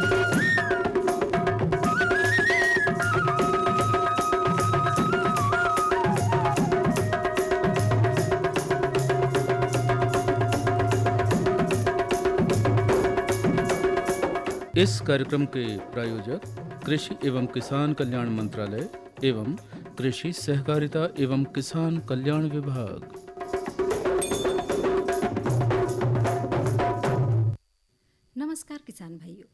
इस कार्यक्रम के प्रायोजक कृषि एवं किसान कल्याण मंत्रालय एवं कृषि सहकारिता एवं किसान कल्याण विभाग। नमस्कार किसान भाइयों,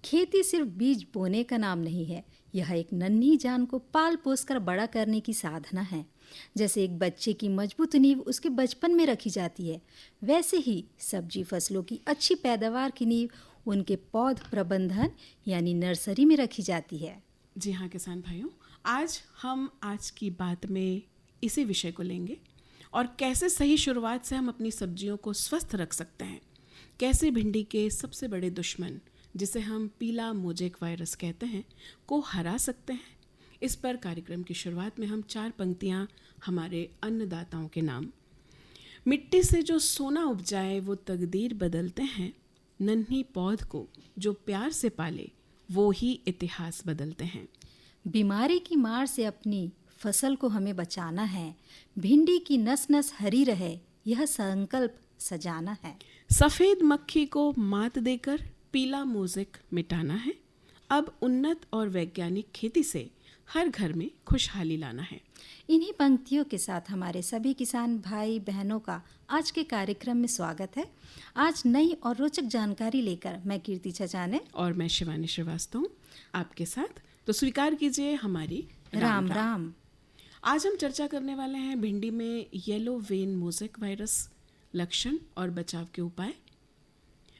खेती सिर्फ बीज बोने का नाम नहीं है। यह एक नन्ही जान को पाल पोस कर बड़ा करने की साधना है। जैसे एक बच्चे की मजबूत नींव उसके बचपन में रखी जाती है, वैसे ही सब्जी फसलों की अच्छी पैदावार की नींव उनके पौध प्रबंधन यानी नर्सरी में रखी जाती है। जी हाँ किसान भाइयों, आज की बात में इसी विषय को लेंगे और कैसे सही शुरुआत से हम अपनी सब्जियों को स्वस्थ रख सकते हैं, कैसे भिंडी के सबसे बड़े दुश्मन जिसे हम पीला मोजेक वायरस कहते हैं को हरा सकते हैं। इस पर कार्यक्रम की शुरुआत में हम 4 पंक्तियाँ हमारे अन्नदाताओं के नाम। मिट्टी से जो सोना उपजाए वो तकदीर बदलते हैं, नन्ही पौध को जो प्यार से पाले वो ही इतिहास बदलते हैं। बीमारी की मार से अपनी फसल को हमें बचाना है, भिंडी की नस नस हरी रहे यह संकल्प सजाना है। सफ़ेद मक्खी को मात देकर पीला मोज़ेक मिटाना है। अब उन्नत और वैज्ञानिक खेती से हर घर में खुशहाली लाना है। इन्हीं पंक्तियों के साथ हमारे सभी किसान भाई बहनों का आज के कार्यक्रम में स्वागत है। आज नई और रोचक जानकारी लेकर मैं कीर्ति छछाने और मैं शिवानी श्रीवास्तव आपके साथ। तो स्वीकार कीजिए हमारी राम राम। आज हम चर्चा करने वाले हैं भिंडी में येलो वेन मोज़ेक वायरस, लक्षण और बचाव के उपाय।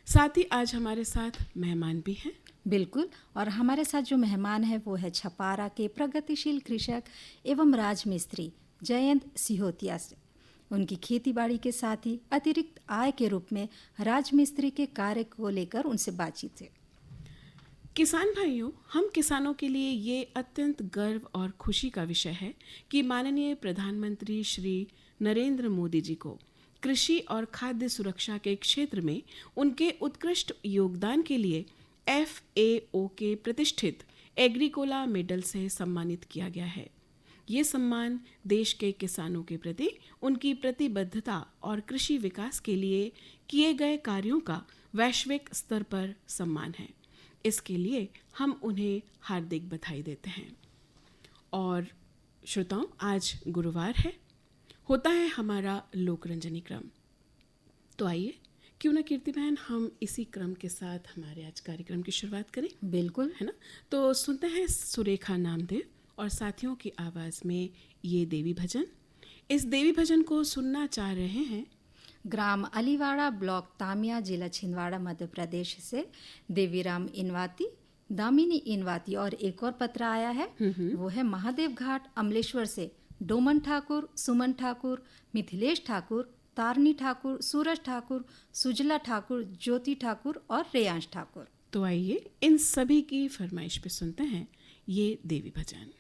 साथ ही आज हमारे साथ मेहमान भी हैं। बिल्कुल, और हमारे साथ जो मेहमान है वो है छपारा के प्रगतिशील कृषक एवं राजमिस्त्री जयंत सिहोतिया से। उनकी खेतीबाड़ी के साथ ही अतिरिक्त आय के रूप में राजमिस्त्री के कार्य को लेकर उनसे बातचीत है। किसान भाइयों, हम किसानों के लिए ये अत्यंत गर्व और खुशी का विषय है कि माननीय प्रधानमंत्री श्री नरेंद्र मोदी जी को कृषि और खाद्य सुरक्षा के क्षेत्र में उनके उत्कृष्ट योगदान के लिए FAO के प्रतिष्ठित एग्रीकोला मेडल से सम्मानित किया गया है। ये सम्मान देश के किसानों के प्रति उनकी प्रतिबद्धता और कृषि विकास के लिए किए गए कार्यों का वैश्विक स्तर पर सम्मान है। इसके लिए हम उन्हें हार्दिक बधाई देते हैं। और श्रोताओं, आज गुरुवार है, होता है हमारा लोकरंजनी क्रम। तो आइए क्यों ना कीर्ति बहन हम इसी क्रम के साथ हमारे आज कार्यक्रम की शुरुआत करें। बिल्कुल, है ना। तो सुनते हैं सुरेखा नामदेव और साथियों की आवाज़ में ये देवी भजन। इस देवी भजन को सुनना चाह रहे हैं ग्राम अलीवाड़ा, ब्लॉक तामिया, जिला छिंदवाड़ा, मध्य प्रदेश से देवीराम इनवाती, दामिनी इनवाती। और एक और पत्र आया है, वो है महादेव घाट अमलेश्वर से डोमन ठाकुर, सुमन ठाकुर, मिथिलेश ठाकुर, तारनी ठाकुर, सूरज ठाकुर, सुजला ठाकुर, ज्योति ठाकुर और रेयांश ठाकुर। तो आइए इन सभी की फरमाइश पे सुनते हैं ये देवी भजन।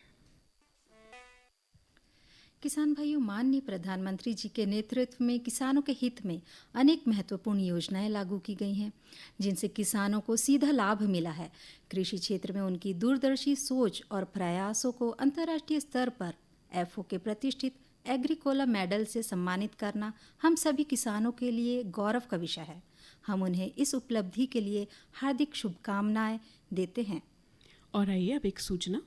किसान भाइयों, माननीय प्रधानमंत्री जी के नेतृत्व में किसानों के हित में अनेक महत्वपूर्ण योजनाएं लागू की गई हैं, जिनसे किसानों को सीधा लाभ मिला है। कृषि क्षेत्र में उनकी दूरदर्शी सोच और प्रयासों को अंतर्राष्ट्रीय स्तर पर FAO के प्रतिष्ठित एग्रीकोला मेडल से सम्मानित करना हम सभी किसानों के लिए गौरव का विषय है। हम उन्हें इस उपलब्धि के लिए हार्दिक शुभकामनाएं देते हैं। और आइए अब एक सूचना।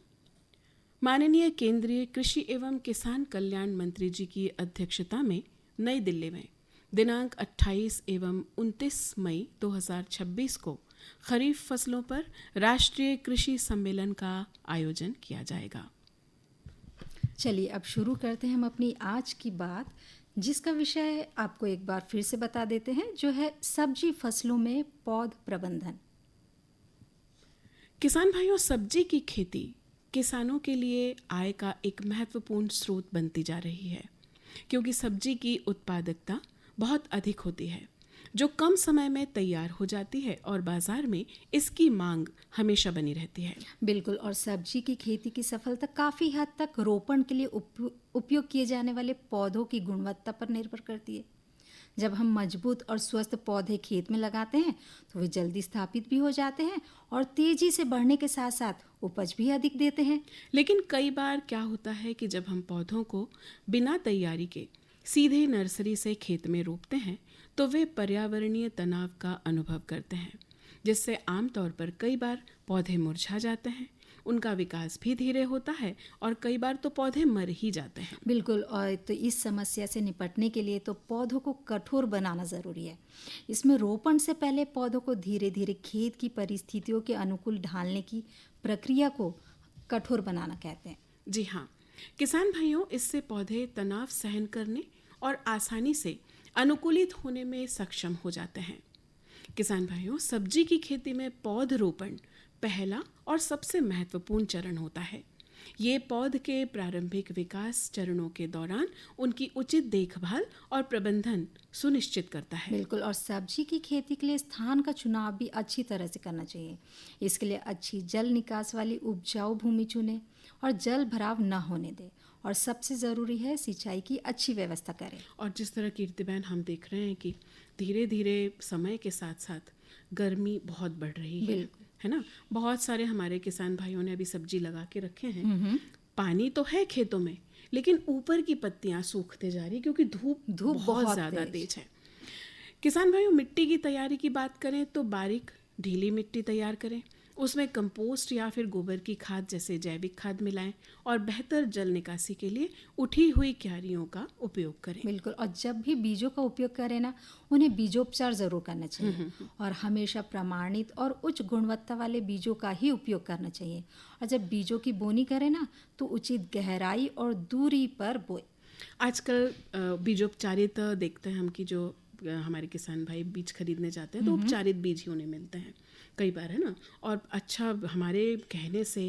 माननीय केंद्रीय कृषि एवं किसान कल्याण मंत्री जी की अध्यक्षता में नई दिल्ली में दिनांक 28 एवं 29 मई 2026 को खरीफ फसलों पर राष्ट्रीय कृषि सम्मेलन का आयोजन किया जाएगा। चलिए अब शुरू करते हैं हम अपनी आज की बात, जिसका विषय आपको एक बार फिर से बता देते हैं, जो है सब्जी फसलों में पौध प्रबंधन। किसान भाइयों, सब्जी की खेती किसानों के लिए आय का एक महत्वपूर्ण स्रोत बनती जा रही है, क्योंकि सब्जी की उत्पादकता बहुत अधिक होती है, जो कम समय में तैयार हो जाती है और बाजार में इसकी मांग हमेशा बनी रहती है। बिल्कुल, और सब्जी की खेती की सफलता काफ़ी हद तक रोपण के लिए उपयोग किए जाने वाले पौधों की गुणवत्ता पर निर्भर करती है। जब हम मजबूत और स्वस्थ पौधे खेत में लगाते हैं तो वे जल्दी स्थापित भी हो जाते हैं और तेजी से बढ़ने के साथ साथ उपज भी अधिक देते हैं। लेकिन कई बार क्या होता है कि जब हम पौधों को बिना तैयारी के सीधे नर्सरी से खेत में रोपते हैं तो वे पर्यावरणीय तनाव का अनुभव करते हैं, जिससे आमतौर पर कई बार पौधे मुरझा जाते हैं, उनका विकास भी धीरे होता है और कई बार तो पौधे मर ही जाते हैं। बिल्कुल, और तो इस समस्या से निपटने के लिए तो पौधों को कठोर बनाना ज़रूरी है। इसमें रोपण से पहले पौधों को धीरे धीरे खेत की परिस्थितियों के अनुकूल ढालने की प्रक्रिया को कठोर बनाना कहते हैं। जी हाँ, किसान भाइयों, इससे पौधे तनाव सहन करने और आसानी से अनुकूलित होने में सक्षम हो जाते हैं। किसान भाइयों, सब्जी की खेती में पौध रोपण पहला और सबसे महत्वपूर्ण चरण होता है। ये पौध के प्रारंभिक विकास चरणों के दौरान उनकी उचित देखभाल और प्रबंधन सुनिश्चित करता है। बिल्कुल, और सब्जी की खेती के लिए स्थान का चुनाव भी अच्छी तरह से करना चाहिए। इसके लिए अच्छी जल निकास वाली उपजाऊ भूमि चुनें और जल भराव न होने दें, और सबसे ज़रूरी है सिंचाई की अच्छी व्यवस्था करें। और जिस तरह कीर्तिबहन हम देख रहे हैं कि धीरे धीरे समय के साथ साथ गर्मी बहुत बढ़ रही है ना। बहुत सारे हमारे किसान भाइयों ने अभी सब्जी लगा के रखे हैं, पानी तो है खेतों में लेकिन ऊपर की पत्तियां सूखते जा रही क्योंकि धूप बहुत ज़्यादा तेज है। किसान भाइयों, मिट्टी की तैयारी की बात करें तो बारीक ढीली मिट्टी तैयार करें, उसमें कंपोस्ट या फिर गोबर की खाद जैसे जैविक खाद मिलाएं और बेहतर जल निकासी के लिए उठी हुई क्यारियों का उपयोग करें। बिल्कुल, और जब भी बीजों का उपयोग करें ना, उन्हें बीजोपचार ज़रूर करना चाहिए और हमेशा प्रमाणित और उच्च गुणवत्ता वाले बीजों का ही उपयोग करना चाहिए। और जब बीजों की बोनी करें ना तो उचित गहराई और दूरी पर बोए। आजकल बीजोपचारित देखते हैं हम कि जो हमारे किसान भाई बीज खरीदने जाते हैं तो उपचारित बीज ही उन्हें मिलते हैं कई बार, है ना। और अच्छा, हमारे कहने से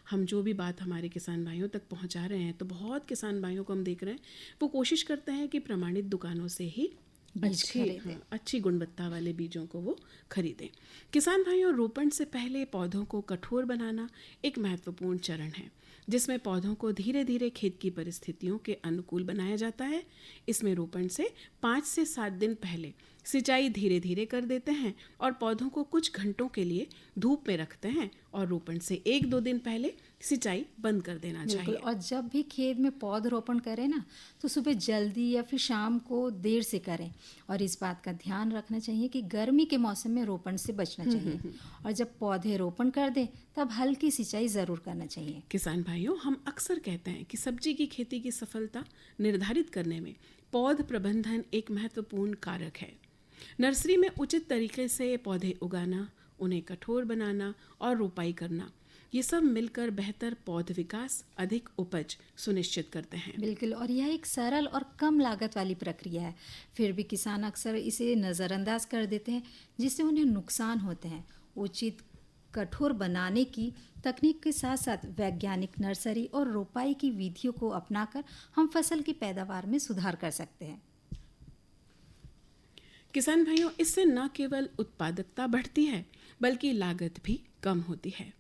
हम जो भी बात हमारे किसान भाइयों तक पहुंचा रहे हैं तो बहुत किसान भाइयों को हम देख रहे हैं वो कोशिश करते हैं कि प्रमाणित दुकानों से ही अच्छी गुणवत्ता वाले बीजों को वो खरीदें। किसान भाइयों, रोपण से पहले पौधों को कठोर बनाना एक महत्वपूर्ण चरण है जिसमें पौधों को धीरे धीरे खेत की परिस्थितियों के अनुकूल बनाया जाता है। इसमें रोपण से 5 से 7 दिन पहले सिंचाई धीरे धीरे कर देते हैं और पौधों को कुछ घंटों के लिए धूप में रखते हैं और रोपण से 1-2 दिन पहले सिंचाई बंद कर देना चाहिए। और जब भी खेत में पौधरोपण करें ना तो सुबह जल्दी या फिर शाम को देर से करें, और इस बात का ध्यान रखना चाहिए कि गर्मी के मौसम में रोपण से बचना चाहिए। और जब पौधे रोपण कर दें तब हल्की सिंचाई ज़रूर करना चाहिए। किसान भाइयों, हम अक्सर कहते हैं कि सब्जी की खेती की सफलता निर्धारित करने में पौध प्रबंधन एक महत्वपूर्ण कारक है। नर्सरी में उचित तरीके से पौधे उगाना, उन्हें कठोर बनाना और रोपाई करना, ये सब मिलकर बेहतर पौध विकास, अधिक उपज सुनिश्चित करते हैं। बिल्कुल, और यह एक सरल और कम लागत वाली प्रक्रिया है। फिर भी किसान अक्सर इसे नज़रअंदाज कर देते हैं जिससे उन्हें नुकसान होते हैं। उचित कठोर बनाने की तकनीक के साथ साथ वैज्ञानिक नर्सरी और रोपाई की विधियों को अपनाकर हम फसल की पैदावार में सुधार कर सकते हैं। किसान भाइयों, इससे न केवल उत्पादकता बढ़ती है बल्कि लागत भी कम होती है।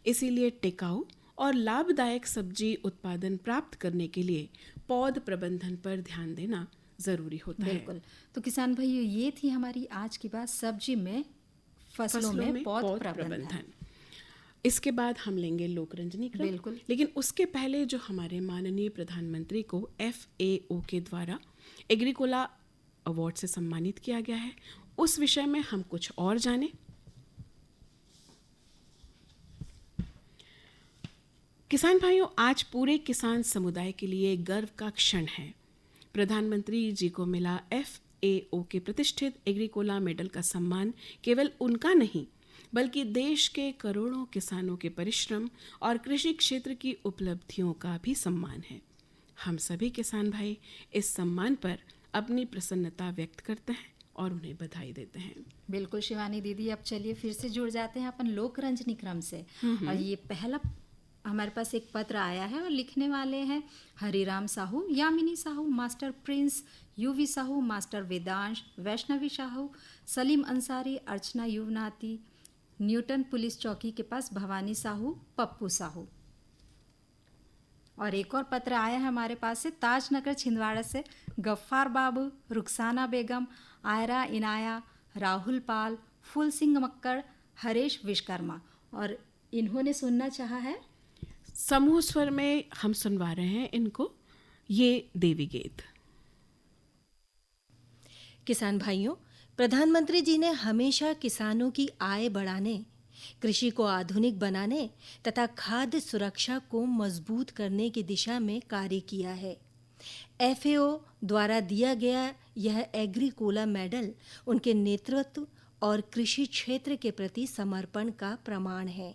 इसीलिए टिकाऊ और लाभदायक सब्जी उत्पादन प्राप्त करने के लिए पौध प्रबंधन पर ध्यान देना जरूरी होता है। बिल्कुल, तो किसान भाइयों, ये थी हमारी आज की बात सब्जी में फसलों में पौध प्रबंधन। इसके बाद हम लेंगे लोकरंजनी क्रम। बिल्कुल, लेकिन उसके पहले जो हमारे माननीय प्रधानमंत्री को FAO के द्वारा एग्रीकोला अवार्ड से सम्मानित किया गया है, उस विषय में हम कुछ और जानें। किसान भाइयों, आज पूरे किसान समुदाय के लिए गर्व का क्षण है। प्रधानमंत्री जी को मिला FAO के प्रतिष्ठित एग्रीकोला मेडल का सम्मान केवल उनका नहीं बल्कि देश के करोड़ों किसानों के परिश्रम और कृषि क्षेत्र की उपलब्धियों का भी सम्मान है। हम सभी किसान भाई इस सम्मान पर अपनी प्रसन्नता व्यक्त करते हैं और उन्हें बधाई देते हैं। बिल्कुल शिवानी दीदी, अब चलिए फिर से जुड़ जाते हैं अपन लोकरंजनी क्रम से। और ये पहला हमारे पास एक पत्र आया है और लिखने वाले हैं Hariram Sahu, Yamini Sahu, master Prince, UV Sahu, master Vedansh, Vaishnavi Sahu, Salim Ansari, Archana Yuvnati, Newton police चौकी के पास भवानी साहू, पप्पू साहू। और एक और पत्र आया है हमारे पास से ताजनगर छिंदवाड़ा से। गफ्फार बाबू, रुखसाना बेगम, आयरा इनाया, राहुल पाल, फूल सिंह मक्कड़, हरेश विश्वकर्मा, और इन्होंने सुनना चाहा है समूह स्वर में हम सुनवा रहे हैं इनको ये देवी गीत। किसान भाइयों, प्रधानमंत्री जी ने हमेशा किसानों की आय बढ़ाने, कृषि को आधुनिक बनाने तथा खाद्य सुरक्षा को मजबूत करने की दिशा में कार्य किया है। FAO द्वारा दिया गया यह एग्रीकोला मेडल उनके नेतृत्व और कृषि क्षेत्र के प्रति समर्पण का प्रमाण है।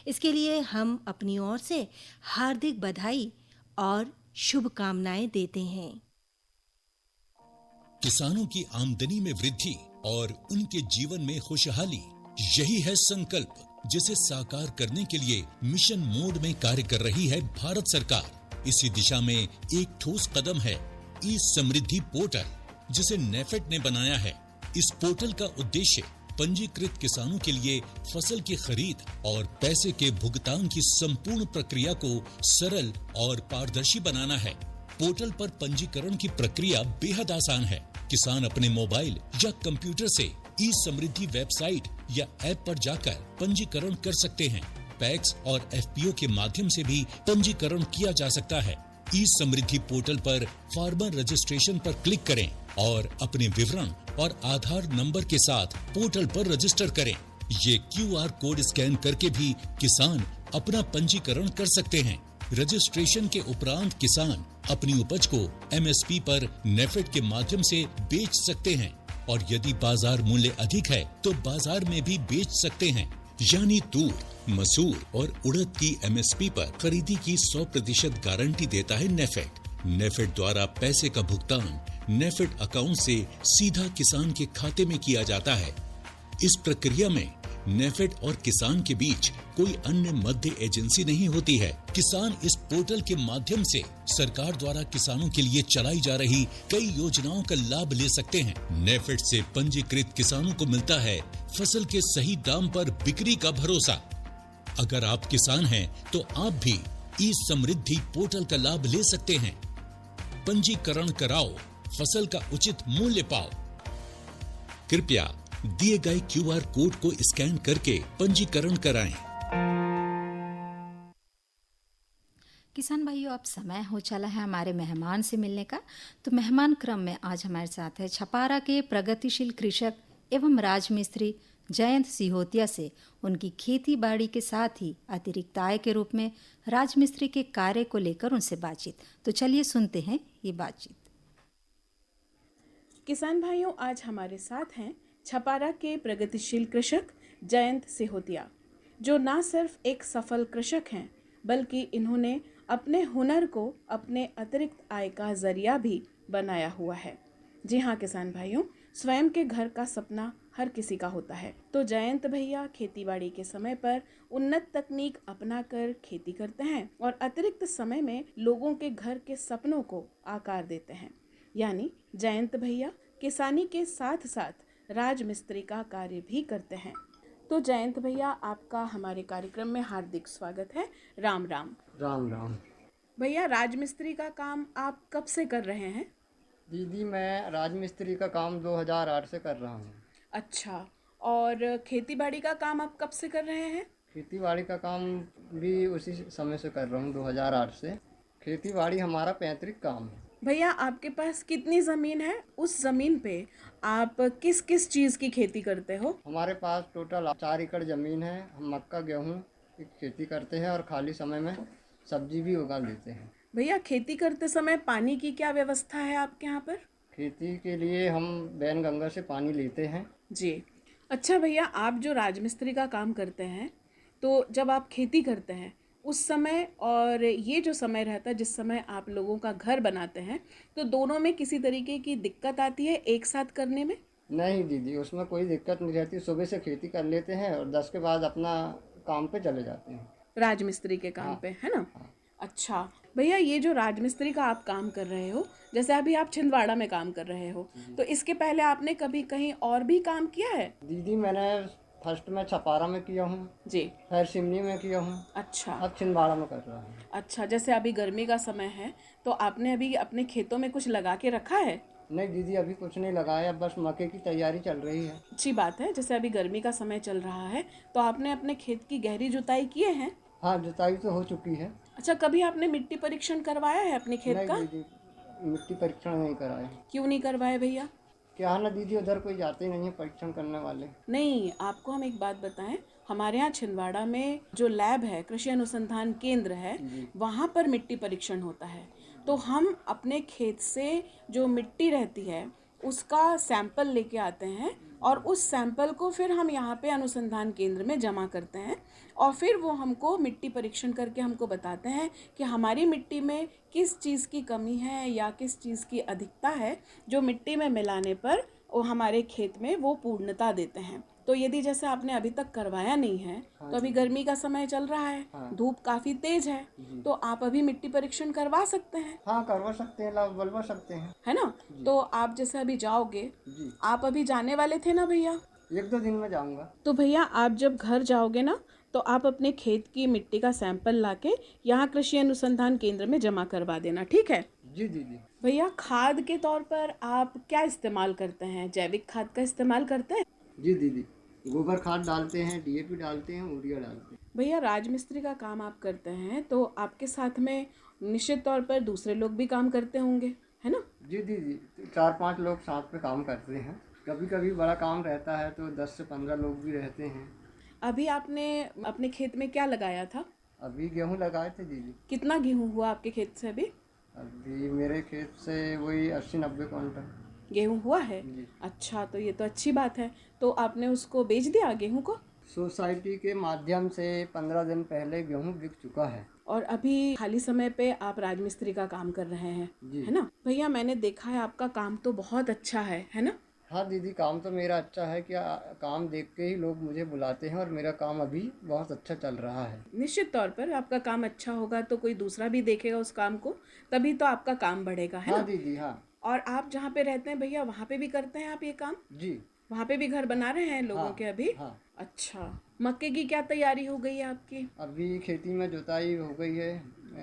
इसके लिए हम अपनी ओर से हार्दिक बधाई और शुभकामनाएं देते हैं। किसानों की आमदनी में वृद्धि और उनके जीवन में खुशहाली, यही है संकल्प जिसे साकार करने के लिए मिशन मोड में कार्य कर रही है भारत सरकार। इसी दिशा में एक ठोस कदम है ई समृद्धि पोर्टल, जिसे नेफेड ने बनाया है। इस पोर्टल का उद्देश्य पंजीकृत किसानों के लिए फसल की खरीद और पैसे के भुगतान की संपूर्ण प्रक्रिया को सरल और पारदर्शी बनाना है। पोर्टल पर पंजीकरण की प्रक्रिया बेहद आसान है। किसान अपने मोबाइल या कंप्यूटर से ई समृद्धि वेबसाइट या ऐप पर जाकर पंजीकरण कर सकते हैं। पैक्स और FPO के माध्यम से भी पंजीकरण किया जा सकता है। ई समृद्धि पोर्टल पर फार्मर रजिस्ट्रेशन पर क्लिक करें और अपने विवरण और आधार नंबर के साथ पोर्टल पर रजिस्टर करें। ये QR कोड स्कैन करके भी किसान अपना पंजीकरण कर सकते हैं। रजिस्ट्रेशन के उपरांत किसान अपनी उपज को MSP पर नेफेड के माध्यम से बेच सकते हैं और यदि बाजार मूल्य अधिक है तो बाजार में भी बेच सकते हैं। यानी तूर, मसूर और उड़द की MSP पर खरीदी की 100% गारंटी देता है नेफेड। नेफेड द्वारा पैसे का भुगतान नेफेड अकाउंट से सीधा किसान के खाते में किया जाता है। इस प्रक्रिया में नेफेड और किसान के बीच कोई अन्य मध्य एजेंसी नहीं होती है। किसान इस पोर्टल के माध्यम से सरकार द्वारा किसानों के लिए चलाई जा रही कई योजनाओं का लाभ ले सकते हैं। नेफेड से पंजीकृत किसानों को मिलता है फसल के सही दाम पर बिक्री का भरोसा। अगर आप किसान हैं तो आप भी ई समृद्धि पोर्टल का लाभ ले सकते हैं। पंजीकरण कराओ, फसल का उचित मूल्य पाओ। कृपया दिए गए QR कोड को स्कैन करके पंजीकरण कराएं। किसान भाइयों, अब समय हो चला है हमारे मेहमान से मिलने का। तो मेहमान क्रम में आज हमारे साथ है छपारा के प्रगतिशील कृषक एवं राजमिस्त्री जयंत सिहोतिया से उनकी खेती बाड़ी के साथ ही अतिरिक्त आय के रूप में राजमिस्त्री के कार्य को लेकर उनसे बातचीत। तो चलिए सुनते हैं ये बातचीत। किसान भाइयों, आज हमारे साथ हैं छपारा के प्रगतिशील कृषक जयंत सिहोतिया, जो ना सिर्फ एक सफल कृषक हैं बल्कि इन्होंने अपने हुनर को अपने अतिरिक्त आय का जरिया भी बनाया हुआ है। जी हाँ किसान भाइयों, स्वयं के घर का सपना हर किसी का होता है। तो जयंत भैया खेतीबाड़ी के समय पर उन्नत तकनीक अपनाकर खेती करते हैं और अतिरिक्त समय में लोगों के घर के सपनों को आकार देते हैं। यानी जयंत भैया किसानी के साथ साथ राजमिस्त्री का कार्य भी करते हैं। तो जयंत भैया, आपका हमारे कार्यक्रम में हार्दिक स्वागत है। राम राम। राम राम। भैया, राजमिस्त्री का काम आप कब से कर रहे हैं? दीदी, मैं राजमिस्त्री का काम 2008 से कर रहा हूँ। अच्छा, और खेतीबाड़ी का काम आप कब से कर रहे हैं? खेतीबाड़ी का काम भी उसी समय से कर रहा हूँ, 2008 से। खेतीबाड़ी हमारा पैतृक काम है। भैया, आपके पास कितनी ज़मीन है? उस ज़मीन पे आप किस किस चीज़ की खेती करते हो? हमारे पास टोटल 4 एकड़ ज़मीन है। हम मक्का, गेहूँ की खेती करते हैं और खाली समय में सब्जी भी उगा लेते हैं। भैया, खेती करते समय पानी की क्या व्यवस्था है आपके यहाँ पर? खेती के लिए हम बैनगंगा से पानी लेते हैं। जी। अच्छा भैया, आप जो राजमिस्त्री का काम करते हैं, तो जब आप खेती करते हैं उस समय और ये जो समय रहता है जिस समय आप लोगों का घर बनाते हैं, तो दोनों में किसी तरीके की दिक्कत आती है एक साथ करने में? नहीं दीदी, उसमें कोई दिक्कत नहीं रहती। सुबह से खेती कर लेते हैं और 10 के बाद अपना काम पे चले जाते हैं, राजमिस्त्री के काम पे, है ना? अच्छा भैया, ये जो राजमिस्त्री का आप काम कर रहे हो, जैसे अभी आप छिंदवाड़ा में काम कर रहे हो, तो इसके पहले आपने कभी कहीं और भी काम किया है? दीदी, मैंने फर्स्ट में छपारा में किया हूँ, जी। फिर सिमनी में किया हूँ, अच्छा अब छिंदवाड़ा में कर रहा हूँ। अच्छा, जैसे अभी गर्मी का समय है तो आपने अभी अपने खेतों में कुछ लगा के रखा है? नहीं दीदी, अभी कुछ नहीं लगाया, बस मक्के की तैयारी चल रही है। अच्छी बात है। जैसे अभी गर्मी का समय चल रहा है तो आपने अपने खेत की गहरी जुताई किए हैं? हाँ, जुताई तो हो चुकी है। अच्छा, कभी आपने मिट्टी परीक्षण करवाया है अपने खेत नहीं का? दीदी, मिट्टी परीक्षण नहीं कराया। क्यों नहीं करवाए भैया? क्या है ना दीदी, उधर कोई जाते ही नहीं है परीक्षण करने वाले। नहीं, आपको हम एक बात बताएं, हमारे यहाँ छिंदवाड़ा में जो लैब है, कृषि अनुसंधान केंद्र है, वहाँ पर मिट्टी परीक्षण होता है। तो हम अपने खेत से जो मिट्टी रहती है उसका सैंपल लेके आते हैं और उस सैंपल को फिर हम यहाँ पे अनुसंधान केंद्र में जमा करते हैं और फिर वो हमको मिट्टी परीक्षण करके हमको बताते हैं कि हमारी मिट्टी में किस चीज़ की कमी है या किस चीज़ की अधिकता है, जो मिट्टी में मिलाने पर वो हमारे खेत में वो पूर्णता देते हैं। तो यदि जैसे आपने अभी तक करवाया नहीं है तो अभी गर्मी का समय चल रहा है, धूप काफ़ी तेज है, तो आप अभी मिट्टी परीक्षण करवा सकते हैं। हाँ, करवा सकते हैं, लाभ बोलवा सकते हैं, है ना? तो आप जैसे अभी जाओगे, जी। आप अभी जाने वाले थे ना भैया? 1-2 दिन में जाऊँगा। तो भैया आप जब घर जाओगे ना तो आप अपने खेत की मिट्टी का सैंपल लाके यहाँ कृषि अनुसंधान केंद्र में जमा करवा देना, ठीक है? जी दीदी। भैया, खाद के तौर पर आप क्या इस्तेमाल करते हैं? जैविक खाद का इस्तेमाल करते हैं? जी दीदी, गोबर खाद डालते हैं, डीएपी डालते हैं, यूरिया डालते हैं। भैया, राजमिस्त्री का काम आप करते हैं तो आपके साथ में निश्चित तौर पर दूसरे लोग भी काम करते होंगे, है ना? जी दीदी, 4-5 लोग साथ में काम करते हैं। कभी कभी बड़ा काम रहता है तो 10 से 15 लोग भी रहते हैं। अभी आपने अपने खेत में क्या लगाया था? अभी गेहूं लगाए थे दीदी। कितना गेहूं हुआ आपके खेत से अभी? अभी मेरे खेत से वही 80-90 क्विंटल गेहूं हुआ है। जी। अच्छा, तो ये तो अच्छी बात है। तो आपने उसको बेच दिया गेहूं को? सोसाइटी के माध्यम से 15 दिन पहले गेहूं बिक चुका है। और अभी खाली समय पे आप राजमिस्त्री का काम कर रहे हैं, जी। है ना? भैया, मैंने देखा है आपका काम तो बहुत अच्छा है ना? हाँ दीदी, काम तो मेरा अच्छा है, क्या काम देख के ही लोग मुझे बुलाते हैं और मेरा काम अभी बहुत अच्छा चल रहा है। निश्चित तौर पर आपका काम अच्छा होगा तो कोई दूसरा भी देखेगा उस काम को, तभी तो आपका काम बढ़ेगा, है हाँ ना? दीदी, हाँ। और आप जहाँ पे रहते हैं भैया, वहाँ पे भी करते हैं आप ये काम? जी। वहाँ पे भी घर बना रहे हैं लोगों हाँ, के अभी? हाँ। अच्छा, मक्के की क्या तैयारी हो गई है आपकी? अभी खेती में जुताई हो गई है,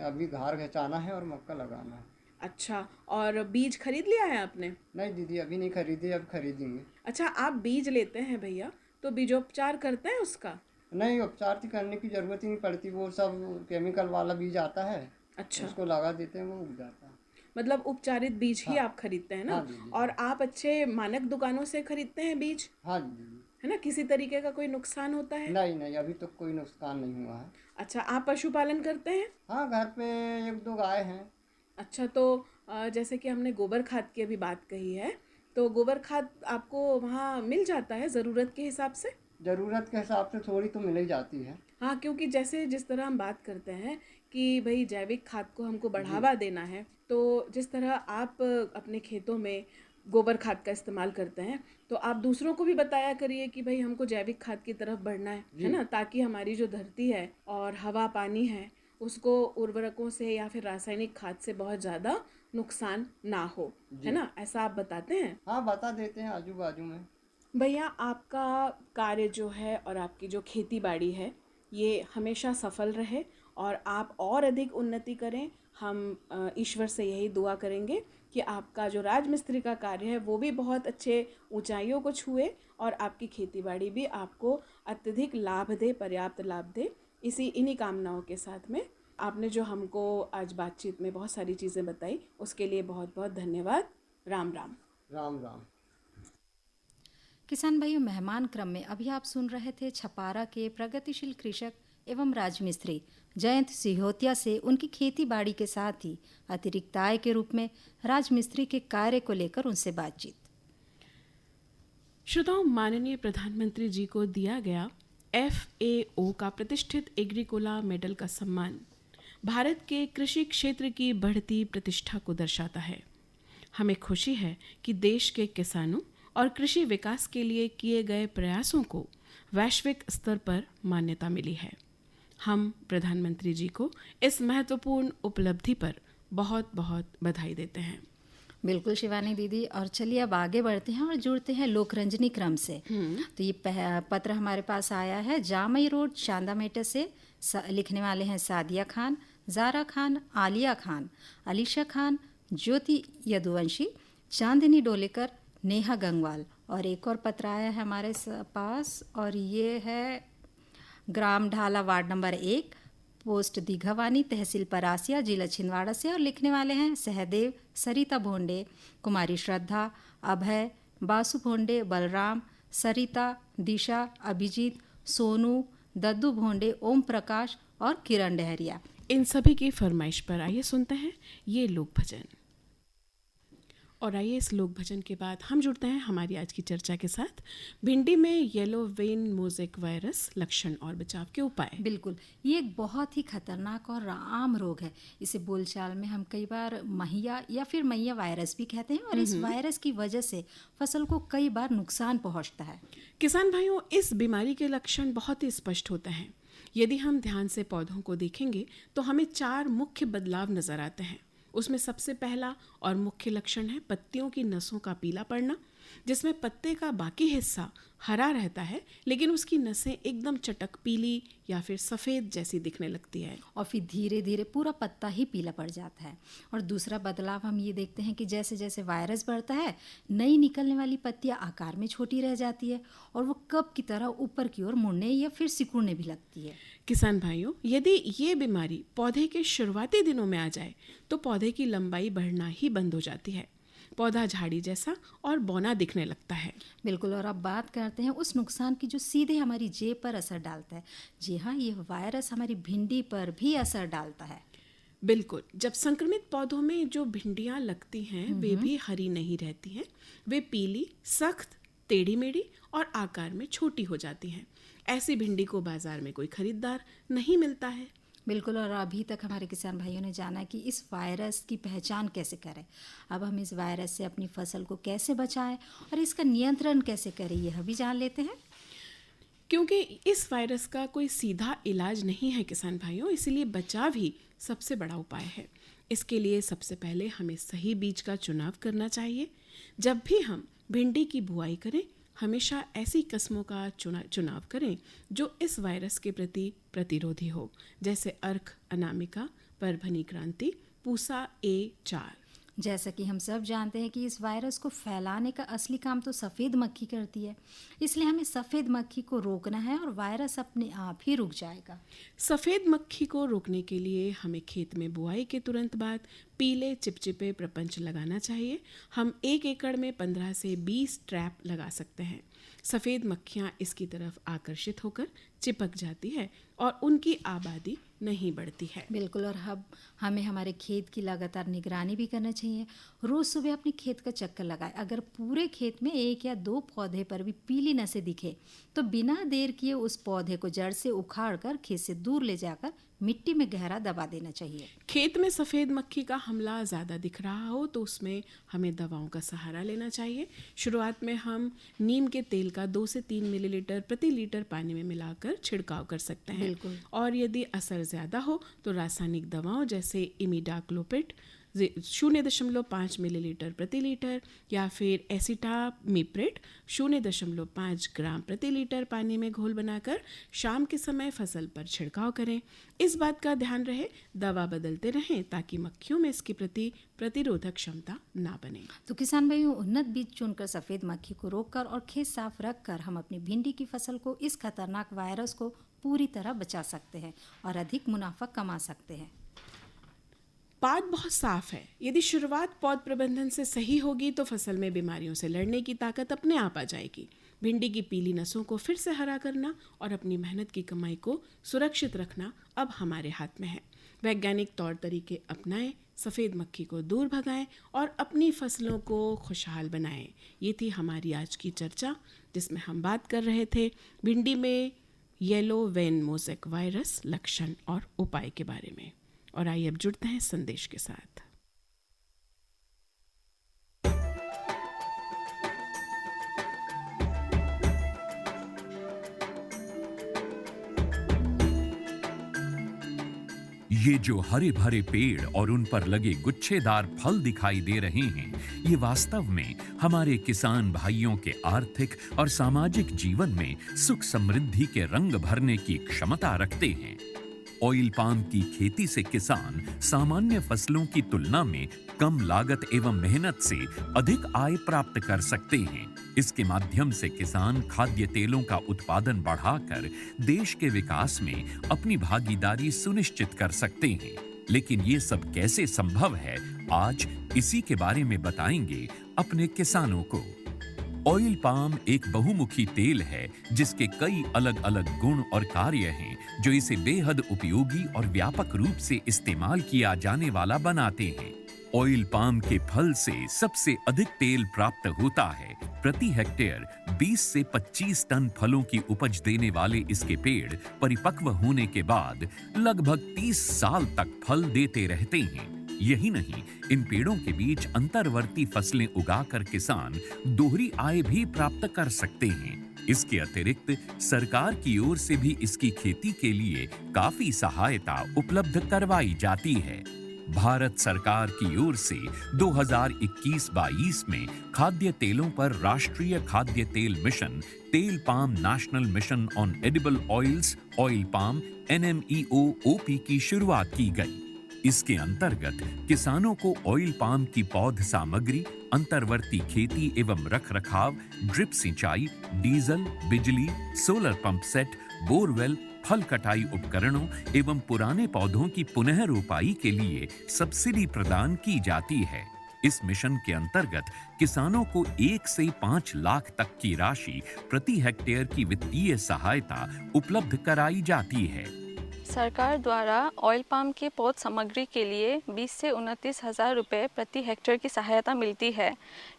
अभी घार घचाना है और मक्का लगाना है। अच्छा, और बीज खरीद लिया है आपने? नहीं दीदी, अभी नहीं खरीदे, अब खरीदेंगे। अच्छा, आप बीज लेते हैं भैया तो बीजोपचार करते हैं उसका? नहीं, उपचार तो करने की जरूरत ही नहीं पड़ती, वो सब केमिकल वाला बीज आता है। अच्छा, उसको लगा देते हैं, वो उग जाता है। मतलब उपचारित बीज ही आप खरीदते हैं ना? हाँ दीदी। और आप अच्छे मानक दुकानों से खरीदते हैं बीज, हाँ दीदी। है ना? किसी तरीके का कोई नुकसान होता है? नहीं नहीं, अभी तो कोई नुकसान नहीं हुआ है। अच्छा, आप पशुपालन करते हैं? हाँ, घर पे 1-2 गाय हैं। अच्छा, तो जैसे कि हमने गोबर खाद की अभी बात कही है, तो गोबर खाद आपको वहाँ मिल जाता है ज़रूरत के हिसाब से? ज़रूरत के हिसाब से थोड़ी तो मिल ही जाती है। हाँ, क्योंकि जैसे जिस तरह हम बात करते हैं कि भाई जैविक खाद को हमको बढ़ावा देना है, तो जिस तरह आप अपने खेतों में गोबर खाद का इस्तेमाल करते हैं तो आप दूसरों को भी बताया करिए कि भाई हमको जैविक खाद की तरफ बढ़ना है ना? ताकि हमारी जो धरती है और हवा पानी है उसको उर्वरकों से या फिर रासायनिक खाद से बहुत ज़्यादा नुकसान ना हो, है ना? ऐसा आप बताते हैं? हाँ, बता देते हैं आजू बाजू में। भैया, आपका कार्य जो है और आपकी जो खेती बाड़ी है ये हमेशा सफल रहे और आप और अधिक उन्नति करें। हम ईश्वर से यही दुआ करेंगे कि आपका जो राजमिस्त्री का कार्य है वो भी बहुत अच्छे ऊंचाइयों को छुए और आपकी खेतीबाड़ी भी आपको अत्यधिक लाभ दे, पर्याप्त लाभ दे। इन्हीं कामनाओं के साथ में आपने जो हमको आज बातचीत में बहुत सारी चीज़ें बताई उसके लिए बहुत बहुत धन्यवाद। राम राम। राम राम। किसान भाइयों, मेहमान क्रम में अभी आप सुन रहे थे छपारा के प्रगतिशील कृषक एवं राजमिस्त्री जयंत सिहोतिया से उनकी खेती बाड़ी के साथ ही अतिरिक्त आय के रूप में राजमिस्त्री के कार्य को लेकर उनसे बातचीत। श्रोताओं, माननीय प्रधानमंत्री जी को दिया गया FAO का प्रतिष्ठित एग्रीकोला मेडल का सम्मान भारत के कृषि क्षेत्र की बढ़ती प्रतिष्ठा को दर्शाता है। हमें खुशी है कि देश के किसानों और कृषि विकास के लिए किए गए प्रयासों को वैश्विक स्तर पर मान्यता मिली है। हम प्रधानमंत्री जी को इस महत्वपूर्ण उपलब्धि पर बहुत बहुत बधाई देते हैं। बिल्कुल शिवानी दीदी, और चलिए अब आगे बढ़ते हैं और जुड़ते हैं लोकरंजनी क्रम से। तो ये पत्र हमारे पास आया है जामई रोड चांदामेटा से। लिखने वाले हैं सादिया खान, जारा खान, आलिया खान, अलीशा खान, ज्योति यदुवंशी, चांदनी डोलेकर, नेहा गंगवाल। और एक और पत्र आया है हमारे पास, और ये है ग्राम ढाला, वार्ड नंबर 1, पोस्ट दीघावानी, तहसील परासिया, जिला छिंदवाड़ा से। और लिखने वाले हैं सहदेव, सरिता भोंडे, कुमारी श्रद्धा, अभय, बासु भोंडे, बलराम, सरिता, दिशा, अभिजीत, सोनू, दद्दू भोंडे, ओम प्रकाश और किरण डहरिया। इन सभी की फरमाइश पर आइए सुनते हैं ये लोक भजन। और आइए इस लोक भजन के बाद हम जुड़ते हैं हमारी आज की चर्चा के साथ, भिंडी में येलो वेन मोज़ेक वायरस, लक्षण और बचाव के उपाय। बिल्कुल, ये एक बहुत ही खतरनाक और आम रोग है। इसे बोलचाल में हम कई बार महिया या फिर मैया वायरस भी कहते हैं, और इस वायरस की वजह से फसल को कई बार नुकसान पहुंचता है। किसान भाइयों, इस बीमारी के लक्षण बहुत ही स्पष्ट होते हैं। यदि हम ध्यान से पौधों को देखेंगे तो हमें 4 मुख्य बदलाव नजर आते हैं। उसमें सबसे पहला और मुख्य लक्षण है पत्तियों की नसों का पीला पड़ना, जिसमें पत्ते का बाकी हिस्सा हरा रहता है लेकिन उसकी नसें एकदम चटक पीली या फिर सफ़ेद जैसी दिखने लगती है, और फिर धीरे धीरे पूरा पत्ता ही पीला पड़ जाता है। और दूसरा बदलाव हम ये देखते हैं कि जैसे जैसे वायरस बढ़ता है, नई निकलने वाली पत्तियां आकार में छोटी रह जाती है और वो कब की तरह ऊपर की ओर मुड़ने या फिर सिकुड़ने भी लगती है। किसान भाइयों, यदि ये बीमारी पौधे के शुरुआती दिनों में आ जाए तो पौधे की लंबाई बढ़ना ही बंद हो जाती है, पौधा झाड़ी जैसा और बौना दिखने लगता है। बिल्कुल, और अब बात करते हैं उस नुकसान की जो सीधे हमारी जेब पर असर डालता है। जी हाँ, ये वायरस हमारी भिंडी पर भी असर डालता है। बिल्कुल, जब संक्रमित पौधों में जो भिंडियां लगती हैं वे भी हरी नहीं रहती हैं, वे पीली, सख्त, टेढ़ी मेढ़ी और आकार में छोटी हो जाती हैं। ऐसी भिंडी को बाजार में कोई खरीदार नहीं मिलता है। बिल्कुल, और अभी तक हमारे किसान भाइयों ने जाना कि इस वायरस की पहचान कैसे करें। अब हम इस वायरस से अपनी फसल को कैसे बचाएं और इसका नियंत्रण कैसे करें, यह भी जान लेते हैं। क्योंकि इस वायरस का कोई सीधा इलाज नहीं है किसान भाइयों, इसलिए बचाव ही सबसे बड़ा उपाय है। इसके लिए सबसे पहले हमें सही बीज का चुनाव करना चाहिए। जब भी हम भिंडी की बुआई करें, हमेशा ऐसी किस्मों का चुनाव करें जो इस वायरस के प्रति प्रतिरोधी हो, जैसे अर्क, अनामिका, परभनी क्रांति, पूसा A4। जैसा कि हम सब जानते हैं कि इस वायरस को फैलाने का असली काम तो सफ़ेद मक्खी करती है, इसलिए हमें सफ़ेद मक्खी को रोकना है और वायरस अपने आप ही रुक जाएगा। सफ़ेद मक्खी को रोकने के लिए हमें खेत में बुआई के तुरंत बाद पीले चिपचिपे प्रपंच लगाना चाहिए। हम 1 एकड़ में 15 से 20 ट्रैप लगा सकते हैं। सफ़ेद मक्खियाँ इसकी तरफ आकर्षित होकर चिपक जाती है और उनकी आबादी नहीं बढ़ती है। बिल्कुल, और हमें हमारे खेत की लगातार निगरानी भी करना चाहिए। रोज़ सुबह अपने खेत का चक्कर लगाएं। अगर पूरे खेत में 1 या 2 पौधे पर भी पीली नसें दिखे तो बिना देर किए उस पौधे को जड़ से उखाड़ कर खेत से दूर ले जाकर मिट्टी में गहरा दबा देना चाहिए। खेत में सफ़ेद मक्खी का हमला ज़्यादा दिख रहा हो तो उसमें हमें दवाओं का सहारा लेना चाहिए। शुरुआत में हम नीम के तेल का 2 से 3 मिलीलीटर प्रति लीटर पानी में मिलाकर छिड़काव कर सकते हैं। बिल्कुल। और यदि असर ज़्यादा हो तो रासायनिक दवाओं जैसे इमिडाक्लोपिड 0.5 मिलीलीटर प्रति लीटर या फिर एसिटामिप्रिड 0.5 ग्राम प्रति लीटर पानी में घोल बनाकर शाम के समय फसल पर छिड़काव करें। इस बात का ध्यान रहे दवा बदलते रहें ताकि मक्खियों में इसके प्रति प्रतिरोधक क्षमता ना बने। तो किसान भाइयों, उन्नत बीज चुनकर सफ़ेद मक्खी को रोककर और खेत साफ रखकर हम अपनी भिंडी की फसल को इस खतरनाक वायरस को पूरी तरह बचा सकते हैं और अधिक मुनाफा कमा सकते हैं। बात बहुत साफ है, यदि शुरुआत पौध प्रबंधन से सही होगी तो फसल में बीमारियों से लड़ने की ताकत अपने आप आ जाएगी। भिंडी की पीली नसों को फिर से हरा करना और अपनी मेहनत की कमाई को सुरक्षित रखना अब हमारे हाथ में है। वैज्ञानिक तौर तरीके अपनाएं, सफ़ेद मक्खी को दूर भगाएं और अपनी फसलों को खुशहाल बनाएं। ये थी हमारी आज की चर्चा, जिसमें हम बात कर रहे थे भिंडी में येलो वेन मोज़ेक वायरस, लक्षण और उपाय के बारे में। और आइए अब जुड़ते हैं संदेश के साथ। ये जो हरे भरे पेड़ और उन पर लगे गुच्छेदार फल दिखाई दे रहे हैं, ये वास्तव में हमारे किसान भाइयों के आर्थिक और सामाजिक जीवन में सुख समृद्धि के रंग भरने की क्षमता रखते हैं। ऑयल पाम की खेती से किसान सामान्य फसलों की तुलना में कम लागत एवं मेहनत से अधिक आय प्राप्त कर सकते हैं। इसके माध्यम से किसान खाद्य तेलों का उत्पादन बढ़ाकर देश के विकास में अपनी भागीदारी सुनिश्चित कर सकते हैं। लेकिन ये सब कैसे संभव है, आज इसी के बारे में बताएंगे अपने किसानों को। ऑयल पाम एक बहुमुखी तेल है जिसके कई अलग अलग गुण और कार्य हैं जो इसे बेहद उपयोगी और व्यापक रूप से इस्तेमाल किया जाने वाला बनाते हैं। ऑयल पाम के फल से सबसे अधिक तेल प्राप्त होता है। प्रति हेक्टेयर 20 से 25 टन फलों की उपज देने वाले इसके पेड़ परिपक्व होने के बाद लगभग 30 साल तक फल देते रहते हैं। यही नहीं, इन पेड़ों के बीच अंतर्वर्ती फसलें उगाकर किसान दोहरी आय भी प्राप्त कर सकते हैं। इसके अतिरिक्त सरकार की ओर से भी इसकी खेती के लिए काफी सहायता उपलब्ध करवाई जाती है। भारत सरकार की ओर से 2021-22 में खाद्य तेलों पर राष्ट्रीय खाद्य तेल मिशन, तेल palm national mission on edible oils, oil palm NMEO-OP की शुरुआत की गई। इसके अंतर्गत किसानों को ऑयल पाम की पौध सामग्री, अंतर्वर्ती खेती एवं रखरखाव, ड्रिप सिंचाई, डीजल, बिजली, सोलर पंप सेट, बोरवेल, फल कटाई उपकरणों एवं पुराने पौधों की पुनः रोपाई के लिए सब्सिडी प्रदान की जाती है। इस मिशन के अंतर्गत किसानों को 1 से 5 लाख तक की राशि प्रति हेक्टेयर की वित्तीय सहायता उपलब्ध कराई जाती है। सरकार द्वारा ऑयल पाम की पौध सामग्री के लिए 20 से 29 हज़ार रुपये प्रति हेक्टेयर की सहायता मिलती है।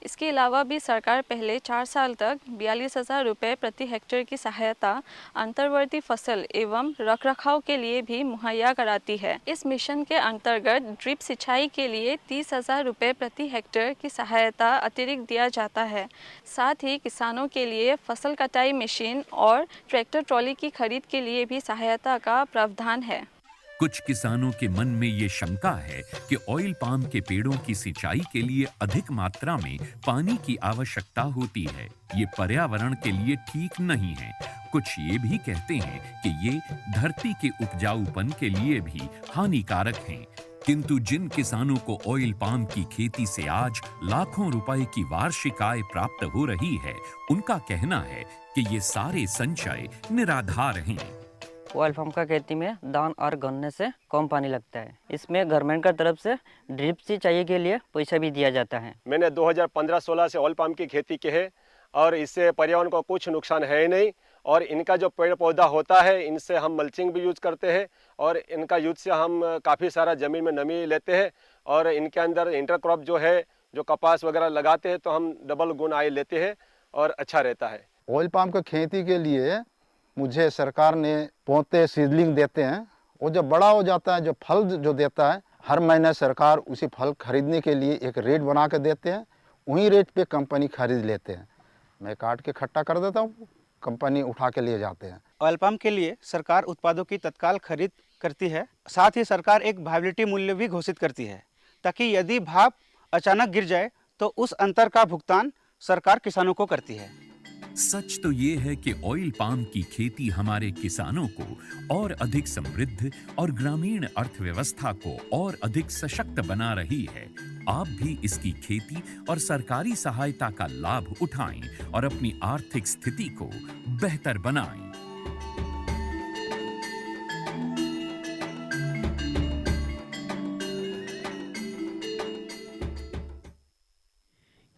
इसके अलावा भी सरकार पहले 4 साल तक 42,000 रुपये प्रति हेक्टेयर की सहायता अंतर्वर्ती फसल एवं रखरखाव के लिए भी मुहैया कराती है। इस मिशन के अंतर्गत ड्रिप सिंचाई के लिए 30,000 रुपये प्रति हेक्टेयर की सहायता अतिरिक्त दिया जाता है। साथ ही किसानों के लिए फसल कटाई मशीन और ट्रैक्टर ट्रॉली की खरीद के लिए भी सहायता का प्रावधान है। कुछ किसानों के मन में ये शंका है कि ऑयल पाम के पेड़ों की सिंचाई के लिए अधिक मात्रा में पानी की आवश्यकता होती है। ये पर्यावरण के लिए ठीक नहीं है। कुछ ये भी कहते हैं कि ये धरती के उपजाऊपन के लिए भी हानिकारक हैं। किंतु जिन किसानों को ऑयल पाम की खेती से आज लाखों रुपए की वार्षिक आय प्राप्त हो रही है, उनका कहना है कि ये सारे संचय निराधार हैं। ऑयल पाम का खेती में धान और गन्ने से कम पानी लगता है। इसमें गवर्नमेंट का तरफ से ड्रिप सिंचाई के लिए पैसा भी दिया जाता है। मैंने 2015-16 से ऑयल पाम की खेती की है और इससे पर्यावरण को कुछ नुकसान है ही नहीं। और इनका जो पेड़ पौधा होता है, इनसे हम मल्चिंग भी यूज करते हैं और इनका यूज से हम काफ़ी सारा ज़मीन में नमी लेते हैं। और इनके अंदर इंटरक्रॉप जो है, जो कपास वगैरह लगाते हैं तो हम डबल गुण आय लेते हैं और अच्छा रहता है। ऑयल पाम की खेती के लिए मुझे सरकार ने पौधे सीडलिंग देते हैं। वो जब बड़ा हो जाता है, जो फल जो देता है, हर महीने सरकार उसी फल खरीदने के लिए एक रेट बना के देते हैं। वही रेट पे कंपनी खरीद लेते हैं। मैं काट के इकट्ठा कर देता हूँ, कंपनी उठा के लिए जाते हैं। ऑयल पाम के लिए सरकार उत्पादों की तत्काल खरीद करती है। साथ ही सरकार एक वायबिलिटी मूल्य भी घोषित करती है, ताकि यदि भाव अचानक गिर जाए तो उस अंतर का भुगतान सरकार किसानों को करती है। सच तो ये है कि ऑयल पाम की खेती हमारे किसानों को और अधिक समृद्ध और ग्रामीण अर्थव्यवस्था को और अधिक सशक्त बना रही है। आप भी इसकी खेती और सरकारी सहायता का लाभ उठाएं और अपनी आर्थिक स्थिति को बेहतर बनाएं।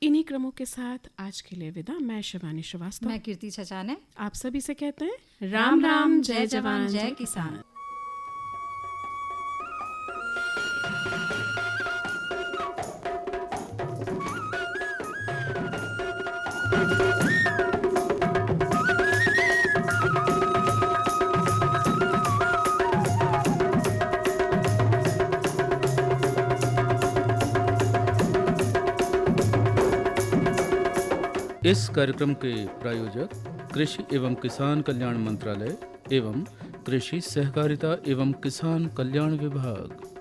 इन्हीं क्रमों के साथ आज के लिए विदा। मैं शिवानी श्रीवास्तव, मैं कीर्ति छचाने, आप सभी से कहते हैं राम राम, जय जवान जय किसान। इस कार्यक्रम के प्रायोजक कृषि एवं किसान कल्याण मंत्रालय एवं कृषि सहकारिता एवं किसान कल्याण विभाग।